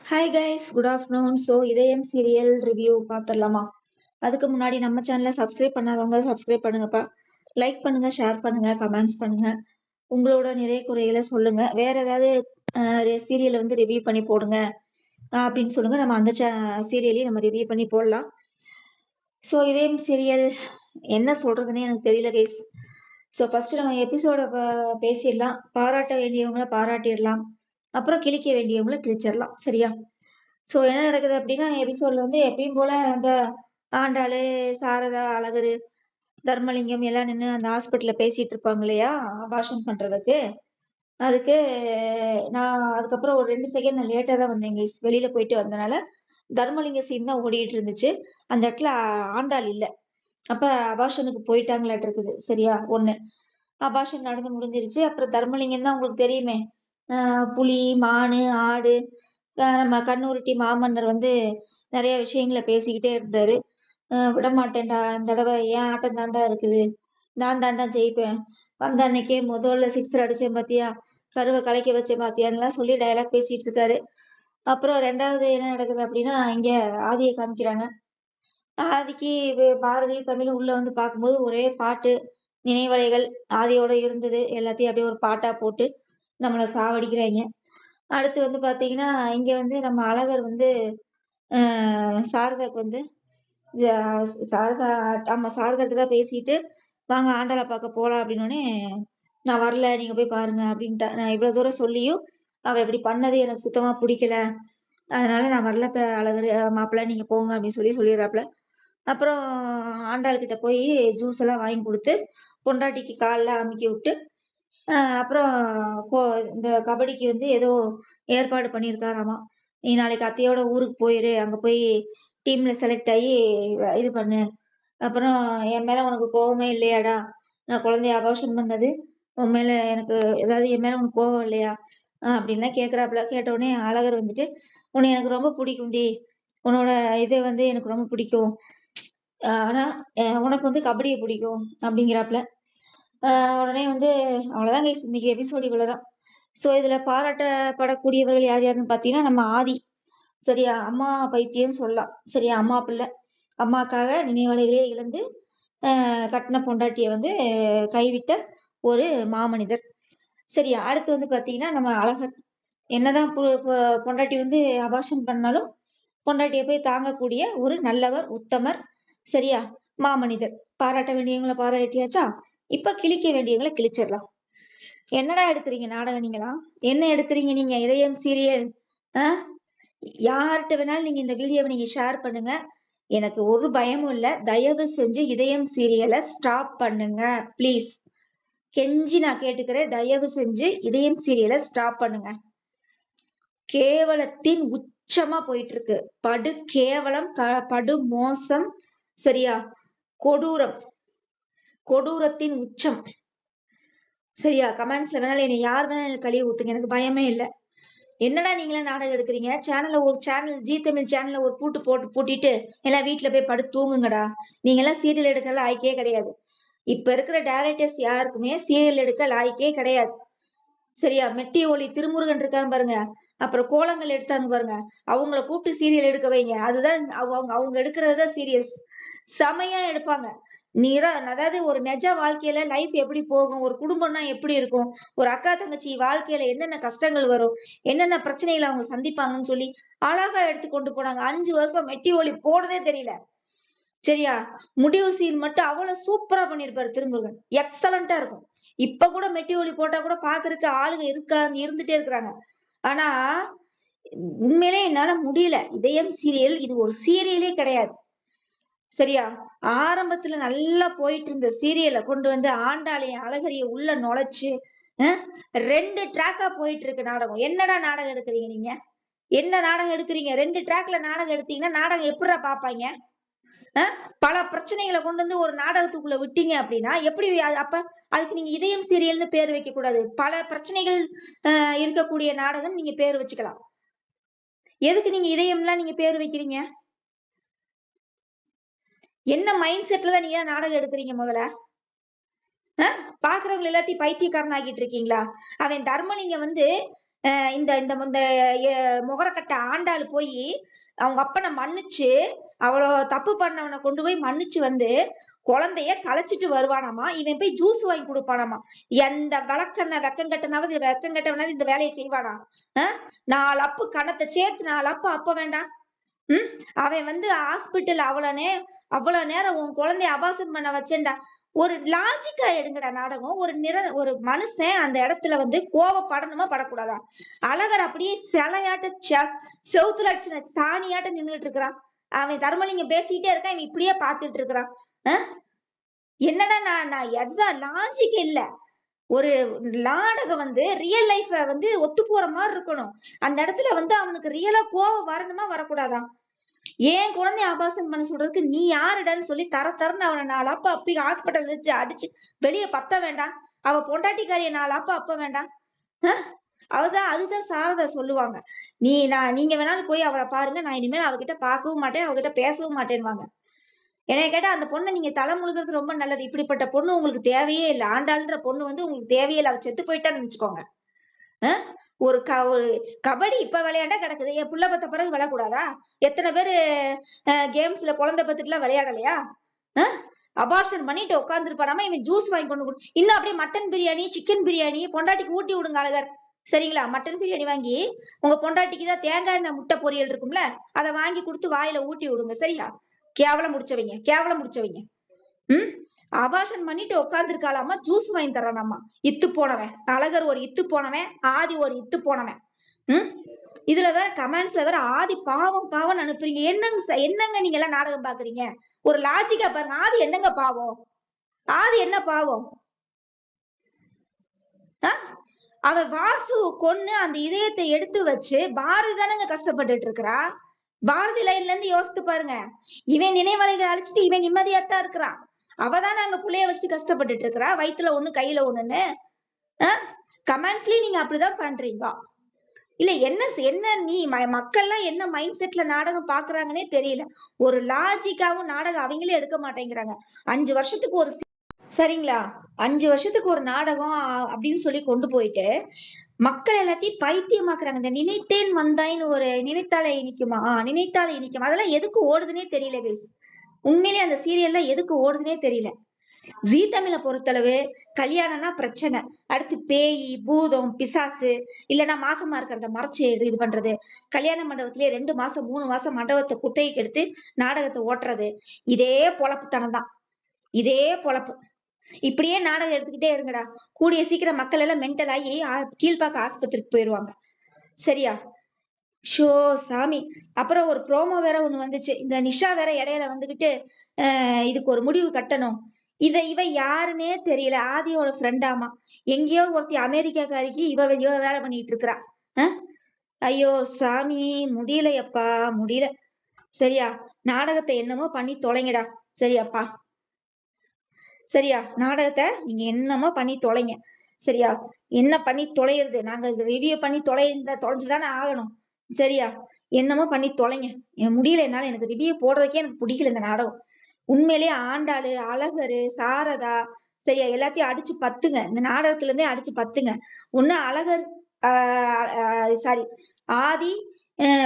Hi guys, good afternoon. So இதயம் serial review பார்த்துடலாமா? அதுக்கு முன்னாடி நம்ம சேனலை சப்ஸ்கிரைப் பண்ணாதவங்க சப்ஸ்கிரைப் பண்ணுங்கப்பா. லைக் பண்ணுங்க, ஷேர் பண்ணுங்க, கமெண்ட்ஸ் பண்ணுங்க. உங்களோட நிறைய குறைகளை சொல்லுங்க. வேற ஏதாவது சீரியலை வந்து ரிவ்யூ பண்ணி போடுங்க அப்படின்னு சொல்லுங்க. நம்ம அந்த சீரியலையும் நம்ம ரிவ்யூ பண்ணி போடலாம். ஸோ இதயம் சீரியல் என்ன சொல்றதுன்னே எனக்கு தெரியல கைஸ். ஸோ ஃபர்ஸ்ட் நம்ம எபிசோட பேசிடலாம். பாராட்ட வேண்டியவங்களை பாராட்டிடலாம், அப்புறம் கிழிக்க வேண்டியவங்களை கிழிச்சிடலாம். சரியா? ஸோ என்ன நடக்குது அப்படின்னா, எபிசோட்ல வந்து எப்பயும் போல அந்த ஆண்டாளு, சாரதா, அழகரு, தர்மலிங்கம் எல்லாம் நின்று அந்த ஹாஸ்பிட்டல்ல பேசிட்டு இருப்பாங்க இல்லையா, அபார்ஷன் பண்றதுக்கு. அதுக்கு நான் அதுக்கப்புறம் ஒரு 2 செகண்ட் நான் லேட்டா தான் வந்தேங்க. வெளியில போயிட்டு வந்தனால தர்மலிங்க சீன் தான் ஓடிட்டு இருந்துச்சு. அந்த இடத்துல ஆண்டாள் இல்ல. அப்ப அபார்ஷனுக்கு போயிட்டாங்களாட்டு இருக்குது. சரியா? ஒண்ணு அபார்ஷன் நடந்து முடிஞ்சிருச்சு. அப்புறம் தர்மலிங்கம் தான் உங்களுக்கு தெரியுமே, புலி, மானு, ஆடு, நம்ம கண்ணுருட்டி மாமன்னர் வந்து நிறைய விஷயங்களை பேசிக்கிட்டே இருந்தாரு. விட மாட்டேன்டா, இந்த தடவை ஏன் ஆட்டம் தாண்டா இருக்குது, நான் தாண்டா ஜெயிப்பேன், வந்த அன்னைக்கே முதல்ல சிக்ஸர் அடிச்சேன் பாத்தியா, கருவை கலைக்க வச்சேன் பாத்தியான்லாம் சொல்லி டயலாக் பேசிட்டு இருக்காரு. அப்புறம் ரெண்டாவது என்ன நடக்குது அப்படின்னா, இங்க ஆதியை காமிக்கிறாங்க. ஆதிக்கு பாரதி தமிழ் உள்ள வந்து பார்க்கும்போது ஒரே பாட்டு, நினைவலைகள் ஆதியோட இருந்தது எல்லாத்தையும் அப்படியே ஒரு பாட்டா போட்டு நம்மளை சாவடிக்கிறாங்க. அடுத்து வந்து பாத்தீங்கன்னா, இங்க வந்து நம்ம அழகர் வந்து சாரதாக்கு வந்து சாரதா, ஆமா சாரதாட்ட தான் பேசிட்டு வாங்க ஆண்டாளை பார்க்க போலாம் அப்படின்னோடனே, நான் வரல, நீங்க போய் பாருங்க அப்படின்ட்டா. நான் இவ்வளவு தூரம் சொல்லியும் அவ இப்படி பண்ணது எனக்கு சுத்தமா பிடிக்கல, அதனால நான் வரல அழகர் மாப்பிள்ள, நீங்க போங்க அப்படின்னு சொல்லிடுறாப்புல. அப்புறம் ஆண்டாள் கிட்ட போய் ஜூஸ் எல்லாம் வாங்கி கொடுத்து பொண்டாட்டிக்கு காலில் அமுக்கி விட்டு, அப்புறம் இந்த கபடிக்கு வந்து ஏதோ ஏற்பாடு பண்ணியிருக்காராமா. நீ நாளைக்கு அத்தையோட ஊருக்கு போயிரு, அங்க போய் டீம்ல செலக்ட் ஆகி இது பண்ணு. அப்புறம் என் மேல உனக்கு கோவமே இல்லையாடா, நான் குழந்தைய அபார்ஷன் பண்ணது உன் மேல எனக்கு ஏதாவது, என் மேல உனக்கு கோவம் இல்லையா அப்படின்லாம் கேட்குறாப்புல. கேட்டவுடனே அழகர் வந்துட்டு, உன்னை எனக்கு ரொம்ப பிடிக்கும்டி, உன்னோட இது வந்து எனக்கு ரொம்ப பிடிக்கும், ஆனா உனக்கு வந்து கபடியை பிடிக்கும் அப்படிங்கிறாப்புல. உடனே வந்து அவ்வளவுதான் கைஸ், இன்னைக்கு எபிசோடு இவ்வளவுதான். ஸோ இதுல பாராட்டப்படக்கூடியவர்கள் யார் யாருன்னு பாத்தீங்கன்னா, நம்ம ஆதி. சரியா? அம்மா பைத்தியம் சொல்லலாம். சரியா? அம்மா பிள்ளை, அம்மாக்காக நினைவலைகளே இழந்து கட்டின பொண்டாட்டியை வந்து கைவிட்ட ஒரு மாமனிதர். சரியா? அடுத்து வந்து பாத்தீங்கன்னா நம்ம அழகர். என்னதான் பொண்டாட்டி வந்து அபார்ஷன் பண்ணாலும் பொண்டாட்டியை போய் தாங்கக்கூடிய ஒரு நல்லவர், உத்தமர். சரியா? மாமனிதர். பாராட்ட வேண்டியவங்களை பாராட்டியாச்சா? இப்ப கிழிக்க வேண்டியவங்களை கிழிச்சிடலாம். என்னடா எடுக்கிறீங்க நாடகம் நீங்களா? என்ன எடுக்கிறீங்க நீங்க? இதயம் சீரியல் யார்கிட்ட வேணாலும் நீங்க இந்த வீடியோவை நீங்க ஷேர் பண்ணுங்க, எனக்கு ஒரு பயமும் இல்ல. தயவு செஞ்சு இதயம் சீரியலை ஸ்டாப் பண்ணுங்க ப்ளீஸ். கெஞ்சி நான் கேட்டுக்கிறேன், தயவு செஞ்சு இதயம் சீரியலை ஸ்டாப் பண்ணுங்க. கேவலத்தின் உச்சமா போயிட்டு இருக்கு. படு கேவலம், படு மோசம். சரியா? கொடூரம், கொடூரத்தின் உச்சம். சரியா? கமெண்ட்ஸ்ல வேணாலும் என்னை யார் வேணாலும் கழுவி ஊத்துங்க, எனக்கு பயமே இல்லை. என்னடா நீங்களே நாடகம் எடுக்கிறீங்க? ஒரு சேனல், ஜி தமிழ் சேனல்ல ஒரு பூட்டிட்டு எல்லாம் வீட்டுல போய் படுத்து தூங்குங்கடா. நீங்க எல்லாம் சீரியல் எடுக்க லாய்க்கே கிடையாது. இப்ப இருக்கிற டைரக்டர்ஸ் யாருக்குமே சீரியல் எடுக்க லாய்க்கே கிடையாது. சரியா? மெட்டி ஒலி திருமுருகன் இருக்கான்னு பாருங்க, அப்புறம் கோலங்கள் எடுத்தாங்க பாருங்க, அவங்கள கூப்பிட்டு சீரியல் எடுக்க வைங்க. அதுதான் அவங்க எடுக்கிறதுதான் சீரியல்ஸ். செமையா எடுப்பாங்க. அதாவது ஒரு நிஜ வாழ்க்கையில லைஃப் எப்படி போகும், ஒரு குடும்பம்னா எப்படி இருக்கும், ஒரு அக்கா தங்கச்சி வாழ்க்கையில என்னென்ன கஷ்டங்கள் வரும், என்னென்ன பிரச்சனைகளை அவங்க சந்திப்பாங்கன்னு சொல்லி அழகா எடுத்து கொண்டு போனாங்க. 5 வருஷம் மெட்டி ஒலி போனதே தெரியல. சரியா? முடிவு சீன் மட்டும் அவ்வளவு சூப்பரா பண்ணிருப்பாரு திருமுருகன், எக்ஸலண்டா இருக்கும். இப்ப கூட மெட்டி ஒலி போட்டா கூட பாக்குறதுக்கு ஆளுங்க இருந்துட்டே இருக்கிறாங்க. ஆனா உண்மையிலே என்னால முடியல. இதயம் சீரியல் இது ஒரு சீரியலே கிடையாது. சரியா? ஆரம்பத்துல நல்லா போயிட்டு இருந்த சீரியலை கொண்டு வந்து ஆண்டாளையும் அழகரையும் உள்ள நுழைச்சு 2 ட்ராக்கா போயிட்டு இருக்கு நாடகம். என்னடா நாடகம் எடுக்கிறீங்க நீங்க? என்ன நாடகம் எடுக்கிறீங்க? 2 ட்ராக்ல நாடகம் எடுத்தீங்கன்னா நாடகம் எப்படிடா பாப்பாங்க? பல பிரச்சனைகளை கொண்டு வந்து ஒரு நாடகத்துக்குள்ள விட்டீங்க அப்படின்னா எப்படி? அப்ப அதுக்கு நீங்க இதயம் சீரியல்னு பேர் வைக்க கூடாது. பல பிரச்சனைகள் இருக்கக்கூடிய நாடகம் நீங்க பேர் வச்சுக்கலாம். எதுக்கு நீங்க இதயம்லாம் நீங்க பேர் வைக்கிறீங்க? என்ன மைண்ட் செட்ல தான் நீங்க நாடகம் எடுக்கிறீங்க? முதல்ல பாக்குறவங்க எல்லாத்தையும் பைத்தியக்காரன் ஆகிட்டு இருக்கீங்களா? அவன் தர்மலிங்க வந்து இந்த இந்த இந்த முகரக்கட்ட ஆண்டாள் போய் அவங்க அப்பனை மன்னிச்சு அவ்வளோ தப்பு பண்ணவனை கொண்டு போய் மன்னிச்சு வந்து குழந்தைய கலைச்சிட்டு வருவானாமா. இவன் போய் ஜூஸ் வாங்கி கொடுப்பானாமா. எந்த விளக்கண்ண வெக்கம் கட்டவனாவது இந்த வேலையை செய்வானா? 4 அப்பு கணத்தை சேர்த்து 4 அப்பு அப்ப வேண்டாம். அவன் வந்து ஹாஸ்பிட்டல் அவ்வளவு நேரம் உன் குழந்தைய அபாசம் பண்ண வச்சேன்டா. ஒரு லாஜிக்கா எடுங்கடா நாடகம். ஒரு மனுஷன் அந்த இடத்துல வந்து கோவப்படணுமா படக்கூடாதா? அழகர் அப்படியே சிலையாட்ட செவுத்துல அடிச்சு சாணியாட்ட நின்றுட்டு இருக்கிறான். அவன் தர்மலிங்கம் பேசிக்கிட்டே இருக்கான், இவன் இப்படியே பாத்துட்டு இருக்கிறான். என்னடா நான் எதுதான் லாஜிக் இல்ல. ஒரு நாடகம் வந்து ரியல் லைஃப வந்து ஒத்து போற மாதிரி இருக்கணும். அந்த இடத்துல வந்து அவனுக்கு ரியலா கோவம் வரணுமா வரக்கூடாதா? ஏன் குழந்தைய ஆபாசம் பண்ண சொல்றதுக்கு நீ யாருடான்னு சொல்லி தரன்னு அவனை 4 அப்ப அப்பி ஹாஸ்பிட்டல் வச்சு அடிச்சு வெளியே பத்த வேண்டாம். அவ பொண்டாட்டிக்காரிய 4 அப்ப வேண்டாம். அதுதான் சாரதா சொல்லுவாங்க. நீங்க வேணாலும் போய் அவளை பாருங்க, நான் இனிமேல் அவகிட்ட பார்க்கவும் மாட்டேன், அவகிட்ட பேசவும் மாட்டேன்வாங்க. என்னைய கேட்டா அந்த பொண்ணை நீங்க தலை முழுகிறது ரொம்ப நல்லது. இப்படிப்பட்ட பொண்ணு உங்களுக்கு தேவையே இல்லை. ஆண்டாள்ன்ற பொண்ணு வந்து உங்களுக்கு தேவையே இல்லை. அவ செத்து போயிட்டான்னு நினைச்சுக்கோங்க. ஒரு கபடி இப்ப விளையாண்டா கிடக்குது. என் புள்ள பத்த பிறகு விளையாடக்கூடாதா? எத்தனை பேரு கேம்ஸ்ல குழந்தை பத்துட்டு எல்லாம் விளையாடலையா? அபார்ஷன் பண்ணிட்டு உட்காந்துருப்பாராம. இவன் ஜூஸ் வாங்கி கொண்டு இன்னும் அப்படியே மட்டன் பிரியாணி, சிக்கன் பிரியாணி பொண்டாட்டிக்கு ஊட்டி விடுங்க அழகர். சரிங்களா? மட்டன் பிரியாணி வாங்கி உங்க பொண்டாட்டிக்கு தான் தேங்காய் எண்ணெய் முட்டை பொரியல் இருக்கும்ல, அதை வாங்கி கொடுத்து வாயில ஊட்டி விடுங்க. சரியா? கேவலம் முடிச்சவங்க. அபாஷன் பண்ணிட்டு உட்காந்துருக்காளாமா, ஜூஸ் வாங்கி தரானாமா. இத்து போனவன் அழகர், ஒரு இத்து போனவன், ஆதி ஒரு இத்து போனவன். இதுல வேற கமெண்ட்ஸ்ல வேற ஆதி பாவம் அனுப்புறீங்க. என்னங்க நீங்க எல்லாம் நாடகம் பாக்குறீங்க? ஒரு லாஜிக்கா பாருங்க. ஆதி என்னங்க பாவம்? ஆதி என்ன பாவம்? அவன் வாசு கொன்னு அந்த இதயத்தை எடுத்து வச்சு பாரதி தானங்க கஷ்டப்பட்டுட்டு இருக்கிறா. பாரதி லைன்ல இருந்து யோசித்து பாருங்க. இவன் நினைவலைகளை அழிச்சிட்டு இவன் நிம்மதியாத்தான் இருக்கிறான். அவதான் அங்க புள்ளைய வச்சுட்டு கஷ்டப்பட்டுட்டு இருக்கிறா. வயிற்றுல ஒண்ணு கையில ஒண்ணுன்னு. கமெண்ட்ஸ்லயும் நீங்க அப்படிதான் பண்றீங்க. இல்ல என்ன நீ மக்கள்லாம் என்ன மைண்ட் செட்ல நாடகம் பாக்குறாங்கன்னே தெரியல. ஒரு லாஜிக்காவும் நாடகம் அவங்களே எடுக்க மாட்டேங்கிறாங்க. 5 வருஷத்துக்கு ஒரு சரிங்களா, 5 வருஷத்துக்கு ஒரு நாடகம் அப்படின்னு சொல்லி கொண்டு போயிட்டு மக்கள் எல்லாத்தையும் பைத்தியமாக்குறாங்க. இந்த நினைத்தேன் வந்தாயின்னு ஒரு நினைத்தாலே இனிக்குமா அதெல்லாம் எதுக்கு ஓடுதுன்னே தெரியல கைஸ். உண்மையிலேயே அந்த சீரியல்ல எதுக்கு ஓடுதுன்னே தெரியல. ஜீ தமிழை பொறுத்தளவு கல்யாணம்னா பிரச்சனை, அடுத்து பேய் பூதம் பிசாசு, இல்லைன்னா மாசமா இருக்கிறத மறைச்சு இது பண்றது, கல்யாண மண்டபத்திலேயே 2 மாசம் 3 மாசம் மண்டபத்தை குட்டைக்கு எடுத்து நாடகத்தை ஓட்டுறது, இதே பொழப்புத்தனம் தான். இதே பொழப்பு. இப்படியே நாடகம் எடுத்துக்கிட்டே இருங்கடா. கூடிய சீக்கிரம் மக்கள் எல்லாம் மென்டல் ஆகி கீழ்பாக்க ஆஸ்பத்திரிக்கு போயிருவாங்க. சரியா? ஷோ சாமி. அப்புறம் ஒரு ப்ரோமோ வேற ஒண்ணு வந்துச்சு. இந்த நிஷா வேற இடையில வந்துகிட்டு இதுக்கு ஒரு முடிவு கட்டணும். இவ யாருன்னே தெரியல. ஆதியோட ஃப்ரெண்டாமா. எங்கேயோ ஒருத்தி அமெரிக்காக்காரிக்கு இவ வேலை பண்ணிட்டு இருக்கிறா. ஐயோ சாமி, முடியலையப்பா முடியல. சரியா? நாடகத்தை என்னமோ பண்ணி தொலைங்கடா. சரியாப்பா? சரியா? நாடகத்தை நீங்க என்னமோ பண்ணி தொலைங்க. சரியா? என்ன பண்ணி தொலைறது? நாங்க ரிவ்யூ பண்ணி தொலைஞ்சுதானே ஆகணும். சரியா? என்னமோ பண்ணி தொலைங்க. எனக்கு முடியல. என்னால எனக்கு ரிவ்யூ போடுறதுக்கே எனக்கு பிடிக்கல இந்த நாடகம். உண்மையிலேயே ஆண்டாளு, அழகரு, சாரதா, சரியா, எல்லாத்தையும் அடிச்சு பத்துங்க. இந்த நாடகத்துல இருந்தே அடிச்சு பத்துங்க. ஒண்ணு அழகர் சாரி ஆதி,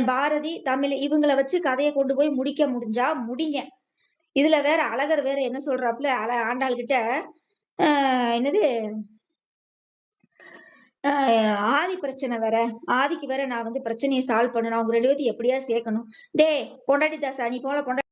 பாரதி, தமிழ் இவங்களை வச்சு கதையை கொண்டு போய் முடிக்க முடிஞ்சா முடிங்க. இதுல வேற அழகர் வேற என்ன சொல்றாப்புல ஆண்டாள் கிட்ட, என்னது ஆதி பிரச்சனை வேற, ஆதிக்கு வேற நான் வந்து பிரச்சனையை சால்வ் பண்ணணும், அவங்க 2 பேத்தையும் எப்படியா சேர்க்கணும். டே பொண்டாட்டி தாசா, நீ போல பொண்டாட்டி